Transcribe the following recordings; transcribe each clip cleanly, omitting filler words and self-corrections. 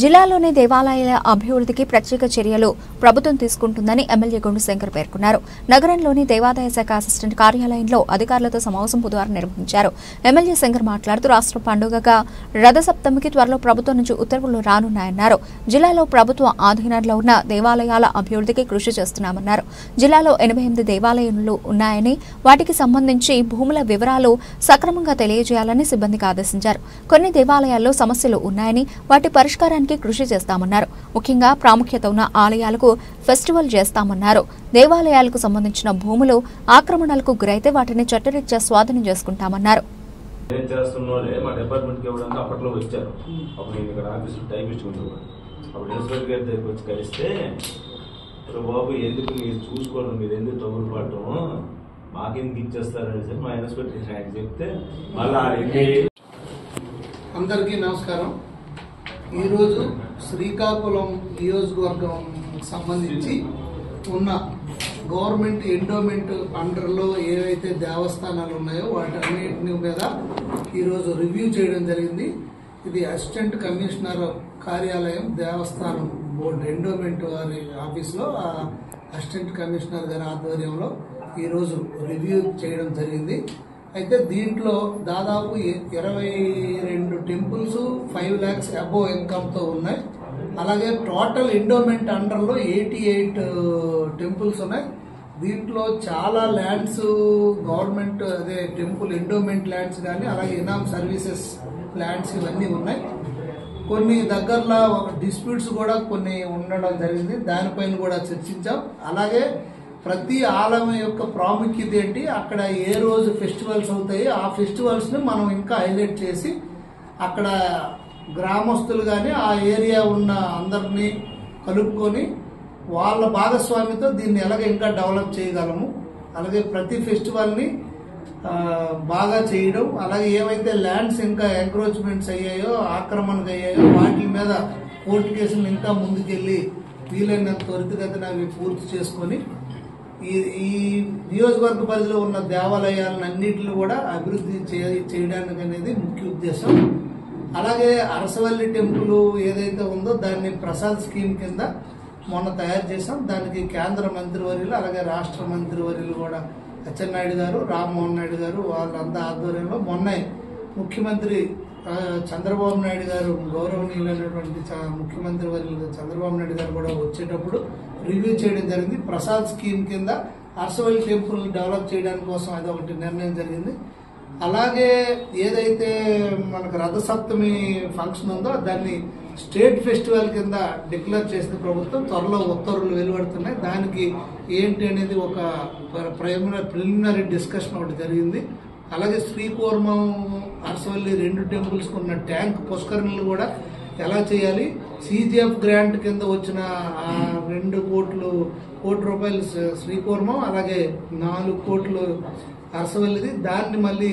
జిల్లాలోని దేవాలయాల అభివృద్ధికి ప్రత్యేక చర్యలు ప్రభుత్వం తీసుకుంటుందని ఎమ్మెల్యే గుండుశంకర్ పేర్కొన్నారు. నగరంలోని దేవాదాయ శాఖ అసిస్టెంట్ కార్యాలయంలో అధికారులతో సమావేశం బుధవారం నిర్వహించారు. ఎమ్మెల్యే శంకర్ మాట్లాడుతూ రాష్ట్ర పండుగగా రథసప్తమికి త్వరలో ప్రభుత్వం నుంచి ఉత్తర్వులు రానున్నాయన్నారు. జిల్లాలో ప్రభుత్వ ఆధీనంలో ఉన్న దేవాలయాల అభివృద్ధికి కృషి చేస్తున్నామన్నారు. జిల్లాలో 88 దేవాలయాలు ఉన్నాయని వాటికి సంబంధించి భూముల వివరాలు సక్రమంగా తెలియజేయాలని సిబ్బందికి ఆదేశించారు. కొన్ని దేవాలయాల్లో సమస్యలు ఉన్నాయని వాటి పరిష్కారానికి కృషి చేస్తామన్నారు. ముఖ్యంగా ప్రాముఖ్యత ఉన్న ఆలయాలకు ఫెస్టివల్ చేస్తామన్నారు. దేవాలయాలకు సంబంధించిన భూములు ఆక్రమణలకు గురైతే వాటిని చట్టరీత్యా స్వాధీనం చేసుకుంటామన్నారు. బాబు ఎందుకు మీరు చూసుకోవడం, మీరు ఎందుకు తగులు పడటం, మాకెందుకు ఇచ్చేస్తారని మా ఇన్స్పెక్టర్ ఆయన చెప్తే మళ్ళీ అందరికీ నమస్కారం. ఈరోజు శ్రీకాకుళం నియోజకవర్గం సంబంధించి ఉన్న గవర్నమెంట్ ఎండోమెంట్ అండర్లో ఏవైతే దేవస్థానాలు ఉన్నాయో వాటన్నిటిని మీద ఈరోజు రివ్యూ చేయడం జరిగింది. ఇది అసిస్టెంట్ కమిషనర్ కార్యాలయం దేవస్థానం బోర్డు ఎండోమెంట్ వారి ఆఫీస్లో అసిస్టెంట్ కమిషనర్ గారి ఆధ్వర్యంలో ఈరోజు రివ్యూ చేయడం జరిగింది. అయితే దీంట్లో దాదాపు 22 టెంపుల్స్ 5 lakhs అబోవ్ ఇన్కమ్తో ఉన్నాయి. అలాగే టోటల్ ఎండోమెంట్ అండర్లో 88 టెంపుల్స్ ఉన్నాయి. దీంట్లో చాలా ల్యాండ్స్ గవర్నమెంట్ అదే టెంపుల్ ఎండోమెంట్ ల్యాండ్స్ కానీ అలాగే ఇనామ్ సర్వీసెస్ ల్యాండ్స్ ఇవన్నీ ఉన్నాయి. కొన్ని దగ్గరలో డిస్ప్యూట్స్ కూడా కొన్ని ఉండడం జరిగింది. దానిపైన కూడా చర్చించాం. అలాగే ప్రతి ఆలయం యొక్క ప్రాముఖ్యత ఏంటి, అక్కడ ఏ రోజు ఫెస్టివల్స్ అవుతాయి, ఆ ఫెస్టివల్స్ ని మనం ఇంకా హైలైట్ చేసి అక్కడ గ్రామస్తులు కానీ ఆ ఏరియా ఉన్న అందరినీ కలుపుకొని వాళ్ళ భాగస్వామితో దీన్ని ఎలాగ ఇంకా డెవలప్ చేయగలము, అలాగే ప్రతి ఫెస్టివల్ ని బాగా చేయడం, అలాగే ఏవైతే ల్యాండ్స్ ఇంకా ఎంక్రోచ్మెంట్స్ అయ్యాయో ఆక్రమణకు అయ్యాయో వాటి మీద కోర్టు కేసులు ఇంకా ముందుకెళ్లి వీలైనంత త్వరితగతిన అవి పూర్తి చేసుకొని ఈ నియోజకవర్గ పరిధిలో ఉన్న దేవాలయాలను అన్నింటిని కూడా అభివృద్ధి చేయడానికి అనేది ముఖ్య ఉద్దేశం. అలాగే అరసవల్లి టెంపుల్ ఏదైతే ఉందో దాన్ని ప్రసాద్ స్కీమ్ కింద మొన్న తయారు చేసాం. దానికి కేంద్ర మంత్రివర్యులు అలాగే రాష్ట్ర మంత్రివర్యులు కూడా అచ్చెన్నాయుడు గారు, రామ్మోహన్ నాయుడు గారు వాళ్ళంతా ఆధ్వర్యంలో మొన్న ముఖ్యమంత్రి చంద్రబాబు నాయుడు గారు గౌరవనీయులైనటువంటి ముఖ్యమంత్రి వర్యులు చంద్రబాబు నాయుడు గారు కూడా వచ్చేటప్పుడు రివ్యూ చేయడం జరిగింది. ప్రసాద్ స్కీమ్ కింద అరసవల్లి టెంపుల్ డెవలప్ చేయడానికి కోసం అది ఒకటి నిర్ణయం జరిగింది. అలాగే ఏదైతే మనకు రథసప్తమి ఫంక్షన్ ఉందో దాన్ని స్టేట్ ఫెస్టివల్ కింద డిక్లేర్ చేసిన ప్రభుత్వం త్వరలో ఉత్తర్వులు వెలువడుతున్నాయి. దానికి ఏంటి అనేది ఒక ప్రిలిమినరీ డిస్కషన్ ఒకటి జరిగింది. అలాగే శ్రీకూర్మం అరసవల్లి 2 టెంపుల్స్ ఉన్న ట్యాంక్ పుష్కరణలు కూడా ఎలా చేయాలి, సిజిఎఫ్ గ్రాంట్ కింద వచ్చిన 2 కోటి రూపాయలు శ్రీకూర్మం అలాగే 4 కోట్లు అరసవల్లిది, దాన్ని మళ్ళీ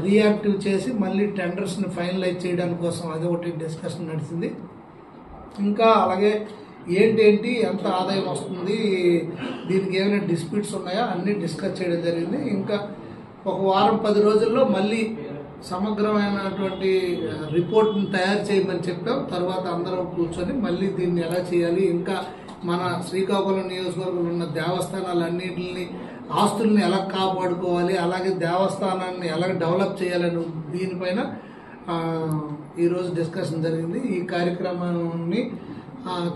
రీయాక్టివ్ చేసి మళ్ళీ టెండర్స్ ని ఫైనలైజ్ చేయడానికి కోసం అది ఒకటి డిస్కషన్ నడిచింది. ఇంకా అలాగే ఏంటి ఎంత ఆదాయం వస్తుంది, దీనికి ఏమైనా డిస్ప్యూట్స్ ఉన్నాయో అన్ని డిస్కస్ చేయడం జరిగింది. ఇంకా ఒక వారం 10 రోజుల్లో మళ్ళీ సమగ్రమైనటువంటి రిపోర్ట్ని తయారు చేయమని చెప్పాం. తర్వాత అందరం కూర్చొని మళ్ళీ దీన్ని ఎలా చేయాలి, ఇంకా మన శ్రీకాకుళం నియోజకవర్గంలో ఉన్న దేవస్థానాలన్నింటిని ఆస్తుల్ని ఎలా కాపాడుకోవాలి, అలాగే దేవస్థానాన్ని ఎలా డెవలప్ చేయాలని దీనిపైన ఈరోజు డిస్కషన్ జరిగింది. ఈ కార్యక్రమాన్ని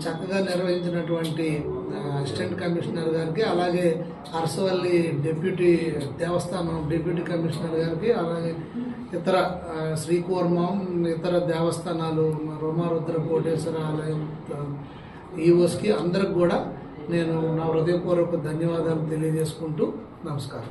చక్కగా నిర్వహించినటువంటి అసిస్టెంట్ కమిషనర్ గారికి, అలాగే అరసవల్లి దేవస్థానం డిప్యూటీ కమిషనర్ గారికి, అలాగే ఇతర శ్రీకూర్మం ఇతర దేవస్థానాలు రోమారుద్ర కోటేశ్వర ఆలయం ఈఓస్కి అందరికి కూడా నేను నా హృదయపూర్వక ధన్యవాదాలు తెలియజేసుకుంటూ నమస్కారం.